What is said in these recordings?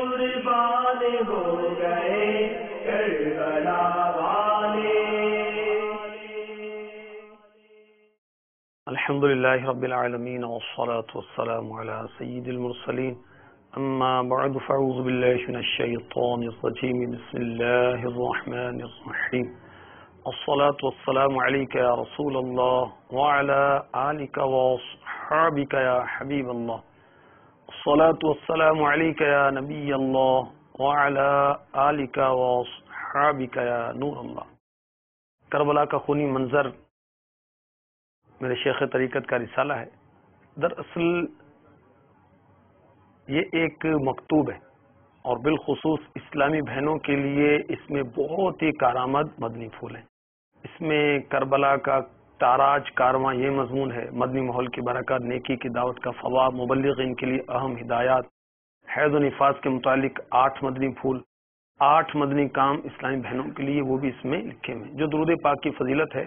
قربان ہو گئے کربلا والے. الحمد للہ رب العالمین والصلاة والسلام علی سید المرسلین اما بعد فاعوذ باللہ من الشیطان الرجیم بسم اللہ الرحمن الرحیم الصلاة والسلام علیک یا رسول اللہ وعلی آلک واصحابک یا حبیب اللہ الصلاة والسلام علیک یا نبی اللہ وعلی آلک واصحابک یا نور اللہ. کربلا کا خونی منظر میرے شیخ طریقت کا رسالہ ہے. دراصل یہ ایک مکتوب ہے اور بالخصوص اسلامی بہنوں کے لیے اس میں بہت ہی کارآمد مدنی پھول ہیں. اس میں کربلا کا تاراج کارواں یہ مضمون ہے، مدنی ماحول کی برکات، نیکی کی دعوت کا ثواب، مبلغین کے لیے اہم ہدایات، حیض و نفاس کے متعلق 8 مدنی پھول، 8 مدنی کام اسلامی بہنوں کے لیے، وہ بھی اس میں لکھے ہوئے ہیں. جو درود پاک کی فضیلت ہے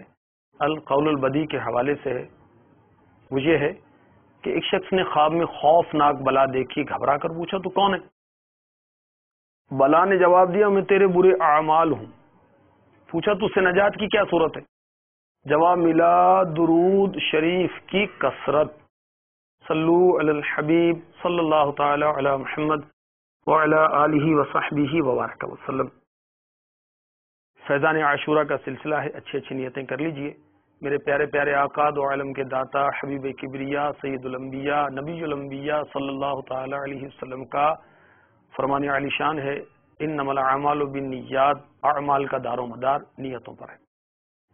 القول البدی کے حوالے سے ہے، وہ یہ ہے کہ ایک شخص نے خواب میں خوفناک بلا دیکھی، گھبرا کر پوچھا تو کون ہے؟ بلا نے جواب دیا میں تیرے برے اعمال ہوں. پوچھا تو سے نجات کی کیا صورت ہے؟ جواب ملا درود شریف کی کثرت. صلو علی الحبیب صلی اللہ تعالی علی محمد وعلی آلہ وصحبہ وبارک وسلم. فیضان عاشورہ کا سلسلہ ہے، اچھی اچھی نیتیں کر لیجئے. میرے پیارے پیارے آقا دو عالم کے داتا حبیب کبریا سید الانبیاء نبی الانبیاء صلی اللہ تعالی علیہ وسلم کا فرمان علی شان ہے انما الاعمال بالنیات، اعمال کا دار و مدار نیتوں پر ہے.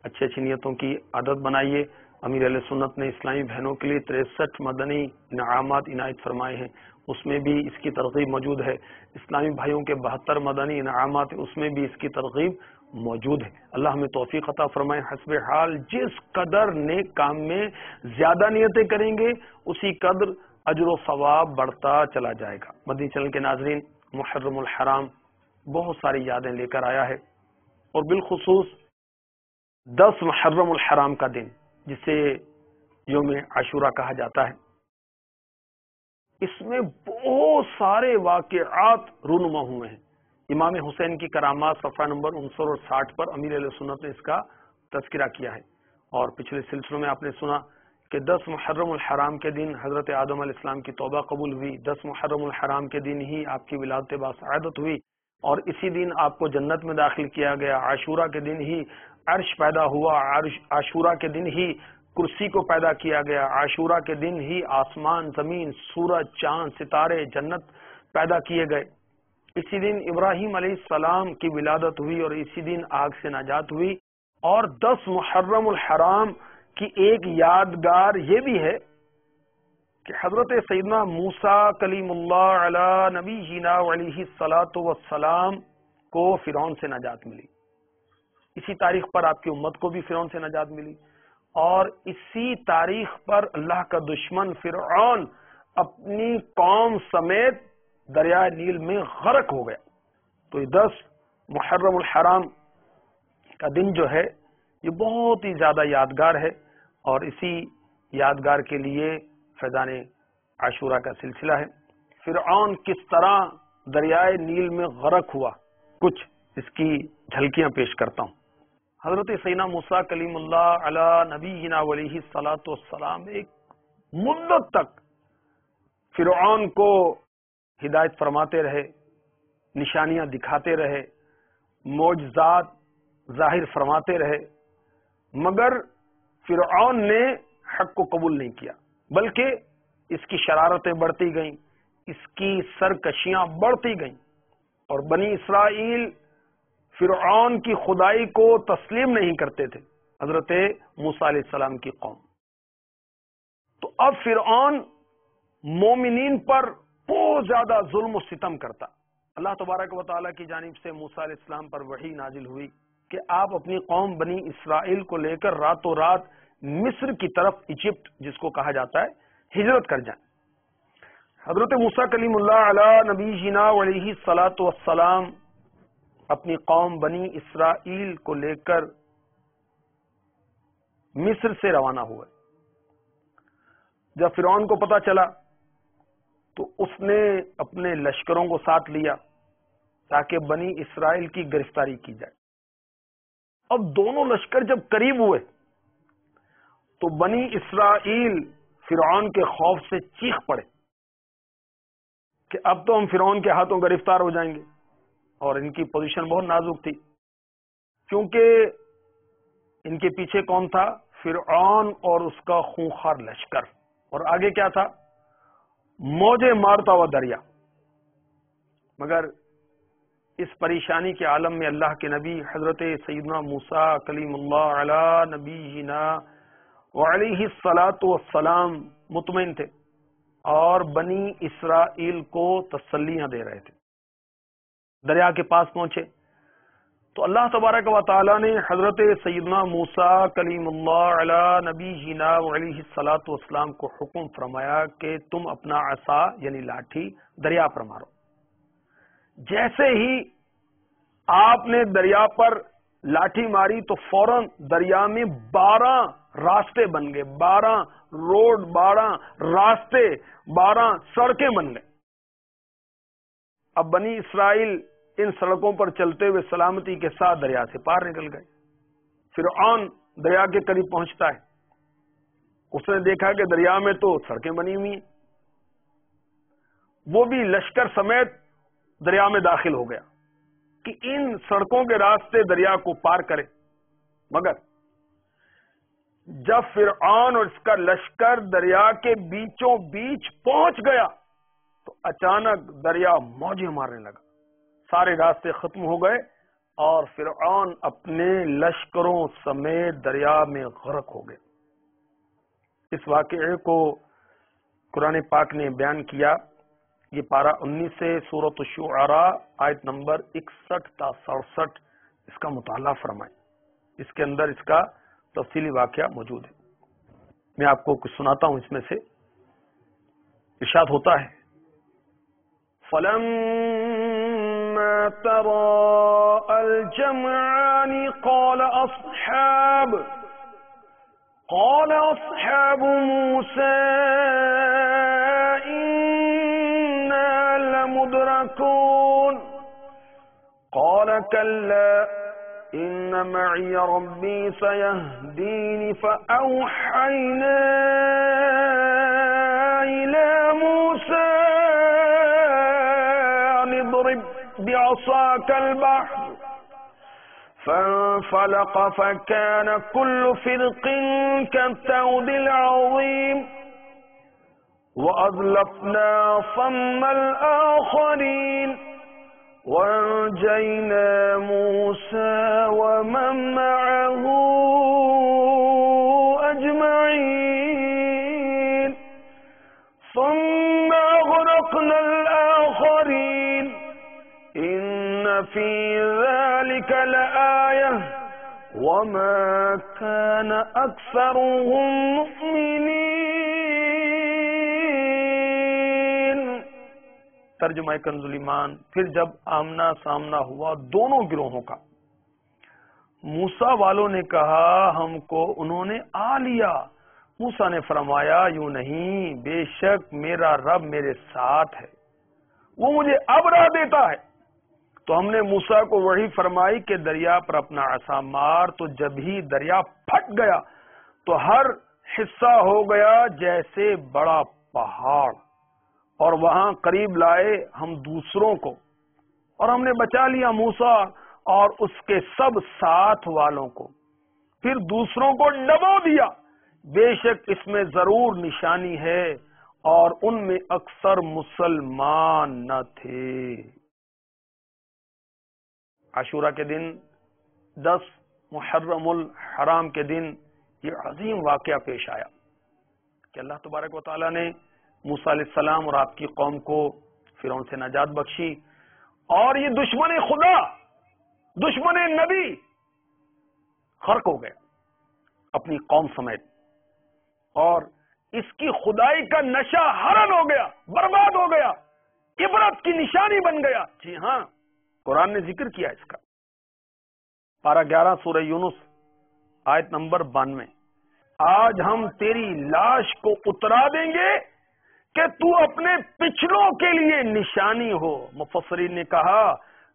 اچھی اچھی نیتوں کی عادت بنائیے. امیر اہل سنت نے اسلامی بہنوں کے لیے 63 مدنی انعامات عنایت فرمائے ہیں، اس میں بھی اس کی ترغیب موجود ہے. اسلامی بھائیوں کے 72 مدنی انعامات، اس میں بھی اس کی ترغیب موجود ہے. اللہ ہمیں توفیق عطا فرمائے. حسب حال جس قدر نیک کام میں زیادہ نیتیں کریں گے اسی قدر اجر و ثواب بڑھتا چلا جائے گا. مدنی چینل کے ناظرین، محرم الحرام بہت ساری یادیں لے کر آیا ہے، اور بالخصوص 10 محرم الحرام کا دن جسے یوم عاشورہ کہا جاتا ہے، اس میں بہت سارے واقعات رونما ہوئے ہیں. امام حسین کی کرامات صفحہ نمبر 69 اور 60 پر امیر اہل سنت نے اس کا تذکرہ کیا ہے. اور پچھلے سلسلوں میں آپ نے سنا کہ 10 محرم الحرام کے دن حضرت آدم علیہ السلام کی توبہ قبول ہوئی، 10 محرم الحرام کے دن ہی آپ کی ولادت باسعادت ہوئی، اور اسی دن آپ کو جنت میں داخل کیا گیا. عاشورہ کے دن ہی عرش پیدا ہوا، عاشورہ کے دن ہی کرسی کو پیدا کیا گیا، عاشورہ کے دن ہی آسمان، زمین، سورج، چاند، ستارے، جنت پیدا کیے گئے. اسی دن ابراہیم علیہ السلام کی ولادت ہوئی اور اسی دن آگ سے نجات ہوئی. اور 10 محرم الحرام کی ایک یادگار یہ بھی ہے کہ حضرت سیدنا موسیٰ کلیم اللہ علی نبینا علیہ الصلاۃ والسلام کو فرعون سے نجات ملی. اسی تاریخ پر آپ کی امت کو بھی فرعون سے نجات ملی، اور اسی تاریخ پر اللہ کا دشمن فرعون اپنی قوم سمیت دریائے نیل میں غرق ہو گیا. تو یہ 10 محرم الحرام کا دن جو ہے یہ بہت ہی زیادہ یادگار ہے، اور اسی یادگار کے لیے فیضان عاشورہ کا سلسلہ ہے. فرعون کس طرح دریائے نیل میں غرق ہوا، کچھ اس کی جھلکیاں پیش کرتا ہوں. حضرت سیدنا موسیٰ کلیم اللہ علی نبینا علیہ الصلاۃ والسلام ایک مدت تک فرعون کو ہدایت فرماتے رہے، نشانیاں دکھاتے رہے، معجزات ظاہر فرماتے رہے، مگر فرعون نے حق کو قبول نہیں کیا، بلکہ اس کی شرارتیں بڑھتی گئیں، اس کی سرکشیاں بڑھتی گئیں، اور بنی اسرائیل فرعون کی خدائی کو تسلیم نہیں کرتے تھے، حضرت موسیٰ علیہ السلام کی قوم. تو اب فرعون مومنین پر بہت زیادہ ظلم و ستم کرتا. اللہ تبارک و تعالیٰ کی جانب سے موسیٰ علیہ السلام پر وحی نازل ہوئی کہ آپ اپنی قوم بنی اسرائیل کو لے کر راتوں رات مصر کی طرف، ایجپٹ جس کو کہا جاتا ہے، ہجرت کر جائیں. حضرت موسیٰ کلیم اللہ علی نبینا علیہ الصلاۃ والسلام اپنی قوم بنی اسرائیل کو لے کر مصر سے روانہ ہوئے. جب فرعون کو پتا چلا تو اس نے اپنے لشکروں کو ساتھ لیا تاکہ بنی اسرائیل کی گرفتاری کی جائے۔ اب دونوں لشکر جب قریب ہوئے تو بنی اسرائیل فرعون کے خوف سے چیخ پڑے کہ اب تو ہم فرعون کے ہاتھوں گرفتار ہو جائیں گے، اور ان کی پوزیشن بہت نازک تھی کیونکہ ان کے پیچھے کون تھا؟ فرعون اور اس کا خونخوار لشکر، اور آگے کیا تھا؟ موجیں مارتا ہوا دریا۔ مگر اس پریشانی کے عالم میں اللہ کے نبی حضرت سیدنا موسیٰ کلیم اللہ علی نبینا وعلیہ الصلاۃ والسلام مطمئن تھے اور بنی اسرائیل کو تسلیاں دے رہے تھے۔ دریا کے پاس پہنچے تو اللہ تبارک و تعالی نے حضرت سیدنا موسیٰ کلیم اللہ علی نبینا وعلیہ الصلاۃ والسلام کو حکم فرمایا کہ تم اپنا عصا یعنی لاٹھی دریا پر مارو۔ جیسے ہی آپ نے دریا پر لاٹھی ماری تو فوراً دریا میں 12 راستے بن گئے، 12 روڈ، 12 راستے، 12 سڑکیں بن گئے۔ اب بنی اسرائیل ان سڑکوں پر چلتے ہوئے سلامتی کے ساتھ دریا سے پار نکل گئے۔ فرعون دریا کے قریب پہنچتا ہے، اس نے دیکھا کہ دریا میں تو سڑکیں بنی ہوئی ہیں، وہ بھی لشکر سمیت دریا میں داخل ہو گیا کہ ان سڑکوں کے راستے دریا کو پار کرے۔ مگر جب فرعون اور اس کا لشکر دریا کے بیچوں بیچ پہنچ گیا تو اچانک دریا موجیں مارنے لگا، سارے راستے ختم ہو گئے اور فرعون اپنے لشکروں سمیت دریا میں غرق ہو گئے۔ اس واقعے کو قرآن پاک نے بیان کیا، یہ پارہ 19 سے سورۃ الشعراء آیت نمبر 61 تا 67 اس کا مطالعہ فرمائیں، اس کے اندر اس کا تفصیلی واقعہ موجود ہے۔ میں آپ کو کچھ سناتا ہوں اس میں سے۔ ارشاد ہوتا ہے فَلَمَّا تَرَاءَى الْجَمْعَانِ قَالَ أَصْحَابُ مُوسَىٰ إِنَّا لَمُدْرَكُونَ قَالَ كَلَّا إِنَّ مَعِيَ رَبِّي سَيَهْدِينِ فَأَوْحَيْنَا إِلَىٰ مُوسَىٰ أَنِ اضْرِب بِّعَصَاكَ الْبَحْرَ فانفلق فكان كل فرق كالطود العظيم وأزلفنا ثم الآخرين وأنجينا موسى ومن معه أجمعين ثم أغرقنا الآخرين إن في ذلك لآية وما كان أكثرهم مؤمنين۔ ترجمہ کنز الایمان۔ پھر جب آمنا سامنا ہوا دونوں گروہوں کا، موسیٰ والوں نے کہا ہم کو انہوں نے آ لیا، موسیٰ نے فرمایا یوں نہیں، بے شک میرا رب میرے ساتھ ہے، وہ مجھے اب راہ دیتا ہے۔ تو ہم نے موسیٰ کو وحی فرمائی کہ دریا پر اپنا عصا مار، تو جب ہی دریا پھٹ گیا تو ہر حصہ ہو گیا جیسے بڑا پہاڑ، اور وہاں قریب لائے ہم دوسروں کو، اور ہم نے بچا لیا موسیٰ اور اس کے سب ساتھ والوں کو، پھر دوسروں کو ڈبو دیا، بے شک اس میں ضرور نشانی ہے اور ان میں اکثر مسلمان نہ تھے۔ عاشورہ کے دن 10 محرم الحرام کے دن یہ عظیم واقعہ پیش آیا کہ اللہ تبارک و تعالیٰ نے موسیٰ علیہ السلام اور آپ کی قوم کو فرعون سے نجات بخشی، اور یہ دشمن خدا، دشمن نبی غرق ہو گیا اپنی قوم سمیت، اور اس کی خدائی کا نشہ حرن ہو گیا، برباد ہو گیا، عبرت کی نشانی بن گیا۔ جی ہاں، قرآن نے ذکر کیا اس کا۔ پارہ 11 سورہ یونس آیت نمبر 92، آج ہم تیری لاش کو اترا دیں گے کہ تو اپنے پچھلوں کے لیے نشانی ہو۔ مفسرین نے کہا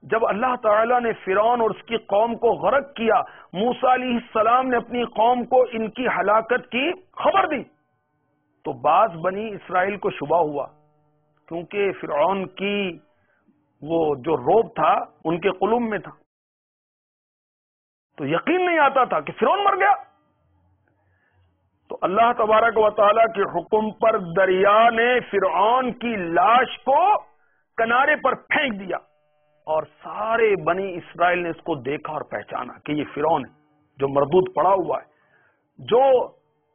جب اللہ تعالیٰ نے فرعون اور اس کی قوم کو غرق کیا، موسیٰ علیہ السلام نے اپنی قوم کو ان کی ہلاکت کی خبر دی، تو بعض بنی اسرائیل کو شبہ ہوا، کیونکہ فرعون کی وہ جو روب تھا ان کے قلوب میں تھا، تو یقین نہیں آتا تھا کہ فرعون مر گیا۔ تو اللہ تبارک و تعالیٰ کے حکم پر دریا نے فرعون کی لاش کو کنارے پر پھینک دیا، اور سارے بنی اسرائیل نے اس کو دیکھا اور پہچانا کہ یہ فرعون ہے جو مردود پڑا ہوا ہے، جو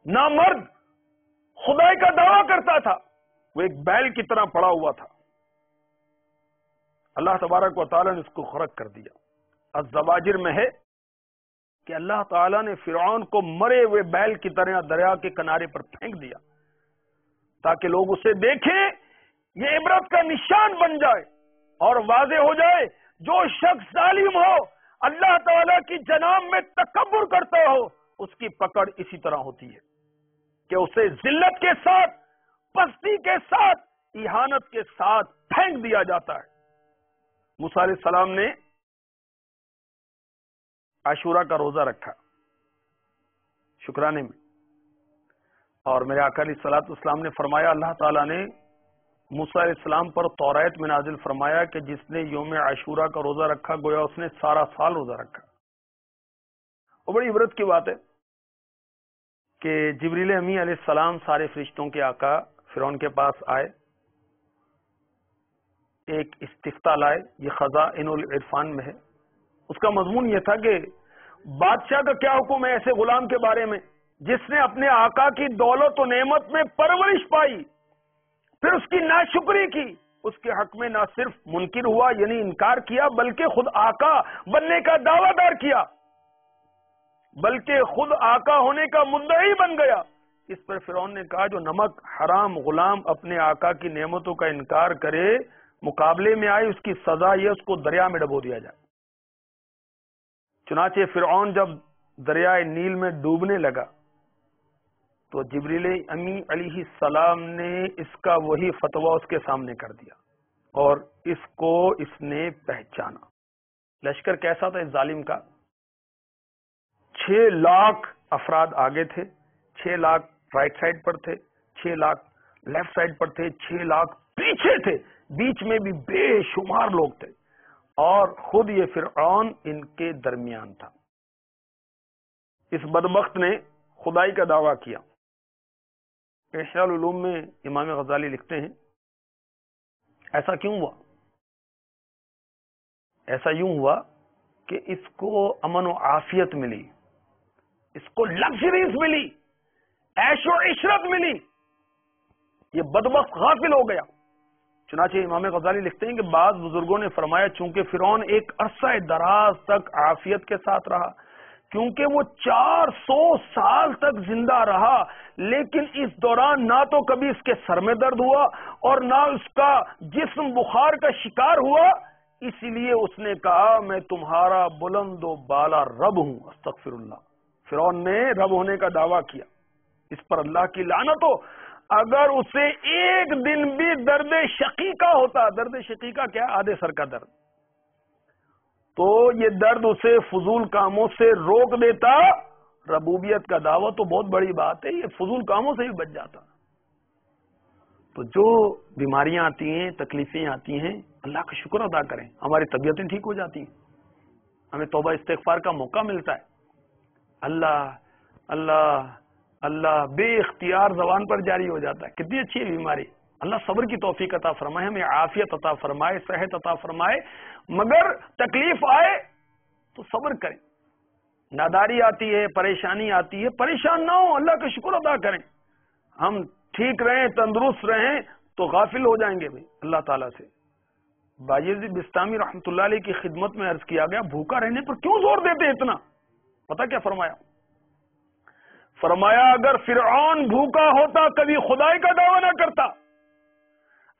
نامرد خدائی کا دعویٰ کرتا تھا، وہ ایک بیل کی طرح پڑا ہوا تھا۔ اللہ تبارک و تعالیٰ نے اس کو غرق کر دیا۔ الزواجر میں ہے کہ اللہ تعالیٰ نے فرعون کو مرے ہوئے بیل کی طرح دریا کے کنارے پر پھینک دیا تاکہ لوگ اسے دیکھیں، یہ عبرت کا نشان بن جائے اور واضح ہو جائے جو شخص ظالم ہو، اللہ تعالیٰ کی جناب میں تکبر کرتا ہو، اس کی پکڑ اسی طرح ہوتی ہے کہ اسے ذلت کے ساتھ، پستی کے ساتھ، اہانت کے ساتھ پھینک دیا جاتا ہے۔ موسیٰ علیہ السلام نے عاشورہ کا روزہ رکھا شکرانے میں، اور میرے آقا علیہ الصلوۃ والسلام نے فرمایا، اللہ تعالیٰ نے موسیٰ علیہ السلام پر توریت میں نازل فرمایا کہ جس نے یوم عاشورہ کا روزہ رکھا گویا اس نے سارا سال روزہ رکھا۔ اور بڑی عبرت کی بات ہے کہ جبریل امی علیہ السلام سارے فرشتوں کے آقا فرعون کے پاس آئے، ایک استفتاء لائے، یہ خزائن العرفان میں ہے۔ اس کا مضمون یہ تھا کہ بادشاہ کا کیا حکم ہے ایسے غلام کے بارے میں جس نے اپنے آقا کی دولت و نعمت میں پرورش پائی، پھر اس کی ناشکری کی، اس کے حق میں نہ صرف منکر ہوا یعنی انکار کیا، بلکہ خود آقا بننے کا دعویٰ دار کیا، بلکہ خود آقا ہونے کا مدعی بن گیا۔ اس پر فرعون نے کہا جو نمک حرام غلام اپنے آقا کی نعمتوں کا انکار کرے، مقابلے میں آئے اس کی سزا یہ اس کو دریا میں ڈبو دیا جائے۔ چنانچہ فرعون جب دریائے نیل میں ڈوبنے لگا تو جبریل امی علیہ السلام نے اس کا وہی فتویٰ اس کے سامنے کر دیا، اور اس کو اس نے پہچانا۔ لشکر کیسا تھا اس ظالم کا؟ 6 لاکھ افراد آگے تھے، 6 لاکھ رائٹ سائڈ پر تھے، 6 لاکھ لیفٹ سائڈ پر تھے، 6 لاکھ پیچھے تھے، بیچ میں بھی بے شمار لوگ تھے، اور خود یہ فرعون ان کے درمیان تھا۔ اس بدبخت نے خدائی کا دعویٰ کیا۔ احیاء العلوم میں امام غزالی لکھتے ہیں ایسا کیوں ہوا؟ ایسا یوں ہوا کہ اس کو امن و عافیت ملی، اس کو لگژریز ملی، عیش و عشرت ملی، یہ بدبخت غافل ہو گیا۔ چنانچہ امام غزالی لکھتے ہیں کہ بعض بزرگوں نے فرمایا چونکہ فرعون ایک عرصہ دراز تک عافیت کے ساتھ رہا، کیونکہ وہ 400 سال تک زندہ رہا، لیکن اس دوران نہ تو کبھی اس کے سر میں درد ہوا اور نہ اس کا جسم بخار کا شکار ہوا، اسی لیے اس نے کہا میں تمہارا بلند و بالا رب ہوں۔ استغفر اللہ۔ فرعون نے رب ہونے کا دعویٰ کیا، اس پر اللہ کی لعنت ہو۔ اگر اسے ایک دن بھی درد شقیقہ ہوتا، درد شقیقہ کیا؟ آدھے سر کا درد، تو یہ درد اسے فضول کاموں سے روک دیتا۔ ربوبیت کا دعویٰ تو بہت بڑی بات ہے، یہ فضول کاموں سے بھی بچ جاتا۔ تو جو بیماریاں آتی ہیں، تکلیفیں آتی ہیں، اللہ کا شکر ادا کریں، ہماری طبیعتیں ٹھیک ہو جاتی ہیں، ہمیں توبہ استغفار کا موقع ملتا ہے۔ اللہ اللہ اللہ بے اختیار زبان پر جاری ہو جاتا ہے، کتنی اچھی ہے بیماری۔ اللہ صبر کی توفیق عطا فرمائے، ہمیں عافیت عطا فرمائے، صحت عطا فرمائے، مگر تکلیف آئے تو صبر کریں۔ ناداری آتی ہے، پریشانی آتی ہے، پریشان نہ ہو، اللہ کا شکر ادا کریں۔ ہم ٹھیک رہیں، تندرست رہیں تو غافل ہو جائیں گے بھائی اللہ تعالیٰ سے۔ باجوید بستامی رحمۃ اللہ علیہ کی خدمت میں عرض کیا گیا بھوکا رہنے پر کیوں زور دیتے اتنا؟ پتہ کیا فرمایا؟ فرمایا اگر فرعون بھوکا ہوتا کبھی خدائی کا دعویٰ نہ کرتا،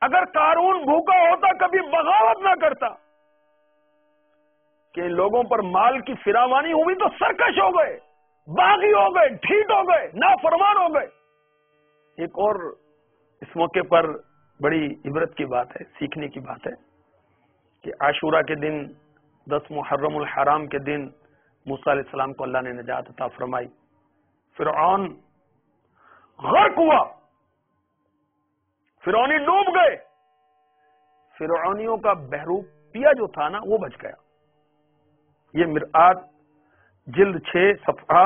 اگر قارون بھوکا ہوتا کبھی بغاوت نہ کرتا، کہ ان لوگوں پر مال کی فراوانی ہوئی تو سرکش ہو گئے، باغی ہو گئے، ڈھیٹ ہو گئے، نافرمان ہو گئے۔ ایک اور اس موقع پر بڑی عبرت کی بات ہے، سیکھنے کی بات ہے کہ عاشورہ کے دن 10 محرم الحرام کے دن موسیٰ علیہ السلام کو اللہ نے نجات عطا فرمائی. فرعون غرق ہوا، فرعونی ڈوب گئے. فرعونیوں کا بہروپیہ جو تھا نا وہ بچ گیا. یہ مرآت جلد 6 صفحہ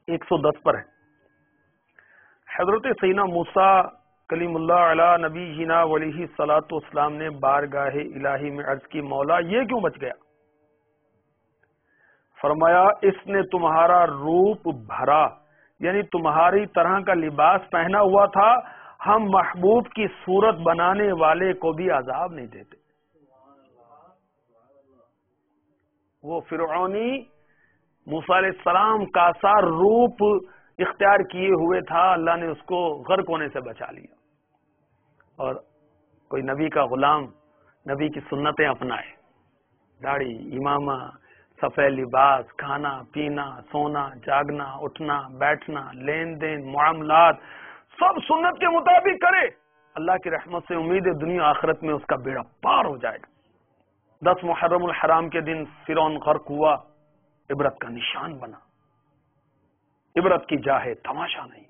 110 پر ہے. حضرت سیدنا موسیٰ کلیم اللہ علی نبی جینا علیہ الصلوۃ والسلام نے بارگاہ الہی میں عرض کی، مولا یہ کیوں بچ گیا؟ فرمایا اس نے تمہارا روپ بھرا، یعنی تمہاری طرح کا لباس پہنا ہوا تھا. ہم محبوب کی صورت بنانے والے کو بھی عذاب نہیں دیتے. وہ فرعونی موسیٰ علیہ السلام کا سا روپ اختیار کیے ہوئے تھا، اللہ نے اس کو غرق ہونے سے بچا لیا. اور کوئی نبی کا غلام نبی کی سنتیں اپنائے، داڑھی، امامہ، سفید لباس، کھانا پینا، سونا جاگنا، اٹھنا بیٹھنا، لین دین، معاملات سب سنت کے مطابق کرے، اللہ کی رحمت سے امید ہے دنیا آخرت میں اس کا بیڑا پار ہو جائے گا. 10 محرم الحرام کے دن فرعون غرق ہوا، عبرت کا نشان بنا. عبرت کی جا ہے، تماشا نہیں.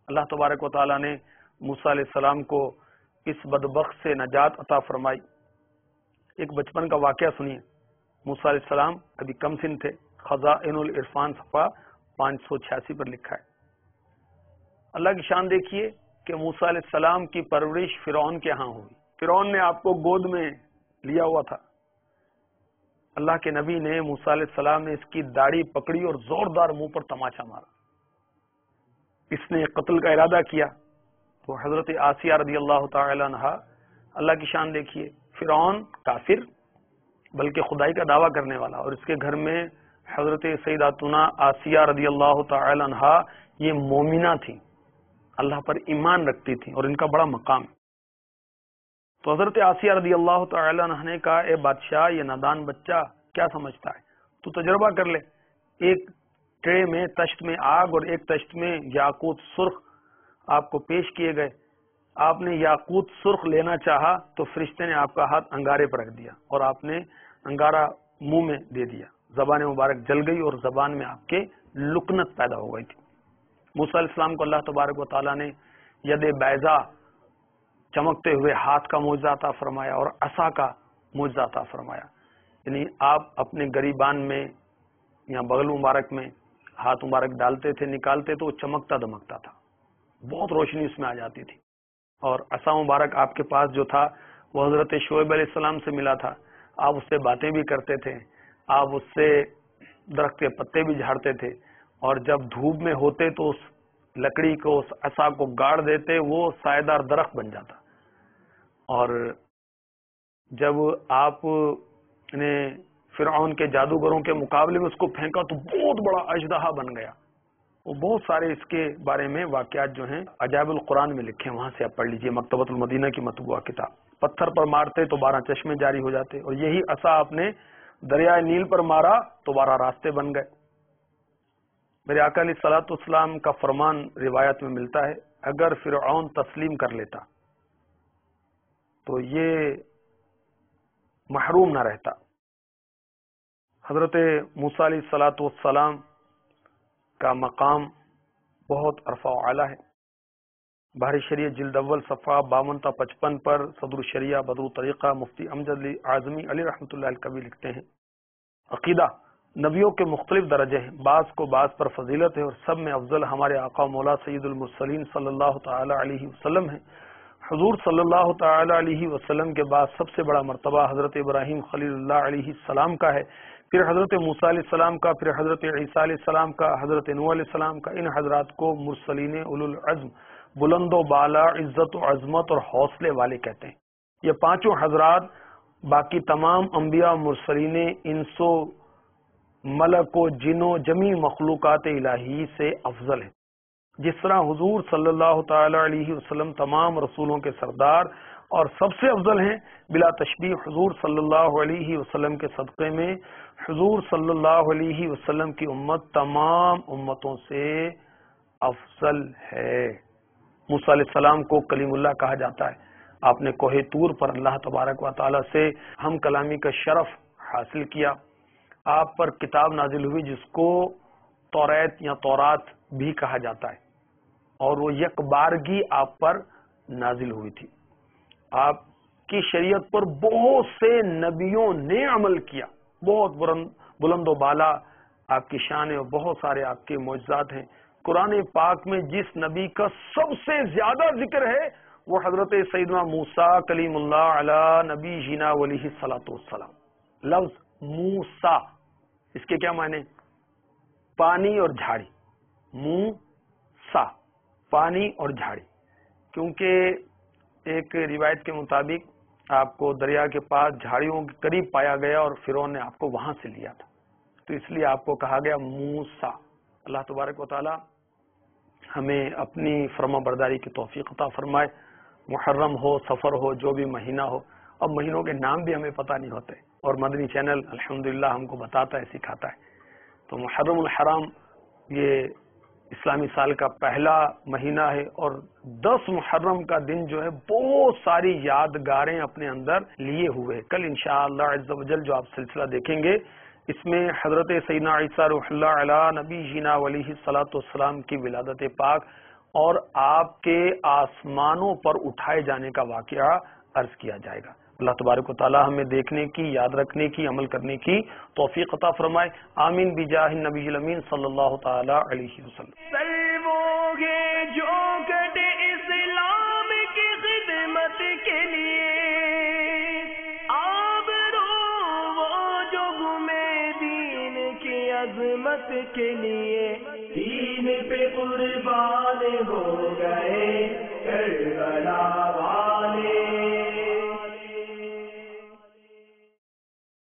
اللہ تبارک و تعالیٰ نے موسیٰ علیہ السلام کو اس بدبخت سے نجات عطا فرمائی. ایک بچپن کا واقعہ سنیے. موسیٰ علیہ السلام ابھی کم سن تھے. خزائن العرفان صفحہ 586 پر لکھا ہے. اللہ کی شان دیکھیے کہ موسیٰ علیہ السلام کی پرورش فرعون کے ہاں ہوئی. فرعون نے آپ کو گود میں لیا ہوا تھا. اللہ کے نبی نے موسیٰ علیہ السلام نے اس کی داڑھی پکڑی اور زوردار منہ پر تماچا مارا. اس نے قتل کا ارادہ کیا تو حضرت آسیہ رضی اللہ تعالی عنہا، اللہ کی شان دیکھیے، فرعون کافر بلکہ خدائی کا دعویٰ کرنے والا، اور اس کے گھر میں حضرت سیداتنا آسیہ رضی اللہ تعالی عنہا یہ مومنہ تھیں، اللہ پر ایمان رکھتی تھیں اور ان کا بڑا مقام. تو حضرت آسیہ رضی اللہ تعالی عنہ نے کہا، اے بادشاہ، یہ نادان بچہ کیا سمجھتا ہے، تو تجربہ کر لے. ایک ٹرے میں تشت میں آگ اور ایک تشت میں یاقوت سرخ آپ کو پیش کیے گئے. آپ نے یاقوت سرخ لینا چاہا تو فرشتے نے آپ کا ہاتھ انگارے پر رکھ دیا اور آپ نے انگارہ منہ میں دے دیا. زبان مبارک جل گئی اور زبان میں آپ کے لکنت پیدا ہو گئی تھی. موسیٰ علیہ السلام کو اللہ تبارک و تعالیٰ نے ید بیضا، چمکتے ہوئے ہاتھ کا معجزہ عطا فرمایا اور عصا کا معجزہ عطا فرمایا. یعنی آپ اپنے گریبان میں یا بغل مبارک میں ہاتھ مبارک ڈالتے تھے، نکالتے تو وہ چمکتا دمکتا تھا، بہت روشنی اس میں آ جاتی تھی. اور عصا مبارک آپ کے پاس جو تھا وہ حضرت شعیب علیہ السلام سے ملا تھا. آپ اس سے باتیں بھی کرتے تھے، آپ اس سے درخت کے پتے بھی جھاڑتے تھے، اور جب دھوپ میں ہوتے تو اس لکڑی کو، اس عصا کو گاڑ دیتے، وہ سایہ دار درخت بن جاتا. اور جب آپ نے فرعون کے جادوگروں کے مقابلے میں اس کو پھینکا تو بہت بڑا اژدہا بن گیا. وہ بہت سارے اس کے بارے میں واقعات جو ہیں عجائب القرآن میں لکھے ہیں، وہاں سے آپ پڑھ لیجئے، مکتبۃ المدینہ کی مطبوعہ کتاب. پتھر پر مارتے تو 12 چشمے جاری ہو جاتے، اور یہی عصا آپ نے دریائے نیل پر مارا تو 12 راستے بن گئے. میرے آقا علیہ الصلوۃ والسلام کا فرمان روایت میں ملتا ہے، اگر فرعون تسلیم کر لیتا تو یہ محروم نہ رہتا. حضرت موسیٰ علیہ الصلوۃ والسلام کا مقام بہت ارفع و اعلیٰ ہے. بحر شریعت جلد اول صفحہ 52 تا 55 پر صدر الشریعہ بدر الطریقہ مفتی امجد علی اعظمی علی رحمۃ اللہ الکبی لکھتے ہیں، عقیدہ نبیوں کے مختلف درجے ہیں، بعض کو بعض پر فضیلت ہے، اور سب میں افضل ہمارے آقا مولا سید المرسلین صلی اللہ تعالی علیہ وسلم ہیں. حضور صلی اللہ تعالی علیہ وسلم کے بعد سب سے بڑا مرتبہ حضرت ابراہیم خلیل اللہ علیہ السلام کا ہے، پھر حضرت موسیٰ علیہ السلام کا، پھر حضرت عیسیٰ علیہ السلام کا، حضرت نوح علیہ السلام کا. ان حضرات کو مرسلین اولو العزم، بلند و بالا، عزت و عظمت اور حوصلے والے کہتے ہیں. یہ پانچوں حضرات باقی تمام انبیاء مرسلین انس و ملک و جن و جمی مخلوقات الہی سے افضل ہیں. جس طرح حضور صلی اللہ تعالی علیہ وسلم تمام رسولوں کے سردار اور سب سے افضل ہیں، بلا تشبیہ حضور صلی اللہ علیہ وسلم کے صدقے میں حضور صلی اللہ علیہ وسلم کی امت تمام امتوں سے افضل ہے. موسیٰ علیہ السلام کو کلیم اللہ کہا جاتا ہے. آپ نے کوہ طور پر اللہ تبارک و تعالی سے ہم کلامی کا شرف حاصل کیا. آپ پر کتاب نازل ہوئی جس کو توریت یا تورات بھی کہا جاتا ہے، اور وہ یک بارگی آپ پر نازل ہوئی تھی. آپ کی شریعت پر بہت سے نبیوں نے عمل کیا. بہت بلند و بالا آپ کی شان ہے اور بہت سارے آپ کے معجزات ہیں. قرآن پاک میں جس نبی کا سب سے زیادہ ذکر ہے وہ حضرت سیدنا موسیٰ کلیم اللہ علی نبی جینا علیہ الصلوۃ والسلام. لفظ موسیٰ اس کے کیا معنی؟ پانی اور جھاڑی. موسیٰ پانی اور جھاڑی، کیونکہ ایک روایت کے مطابق آپ کو دریا کے پاس جھاڑیوں کے قریب پایا گیا اور فرعون نے آپ کو وہاں سے لیا تھا، تو اس لیے آپ کو کہا گیا موسیٰ. اللہ تبارک و تعالی ہمیں اپنی فرما برداری کی توفیق عطا فرمائے. محرم ہو، سفر ہو، جو بھی مہینہ ہو، اب مہینوں کے نام بھی ہمیں پتہ نہیں ہوتے اور مدنی چینل الحمدللہ ہم کو بتاتا ہے، سکھاتا ہے. تو محرم الحرام یہ اسلامی سال کا پہلا مہینہ ہے، اور 10 محرم کا دن جو ہے بہت ساری یادگاریں اپنے اندر لیے ہوئے. کل انشاءاللہ عز و جل جو آپ سلسلہ دیکھیں گے اس میں حضرت سیدنا عیسیٰ روح اللہ علی نبی جینا علیہ الصلوۃ والسلام کی ولادت پاک اور آپ کے آسمانوں پر اٹھائے جانے کا واقعہ عرض کیا جائے گا. اللہ تبارک و تعالی ہمیں دیکھنے کی، یاد رکھنے کی، عمل کرنے کی توفیق عطا فرمائے. آمین بجاہ النبی الامین صلی اللہ تعالی علیہ وسلم. سلووں گے جو کٹے اسلام کی خدمت کے لیے، آبرو وہ جو گھومے دین کی عظمت کے لیے، دین پہ قربان ہو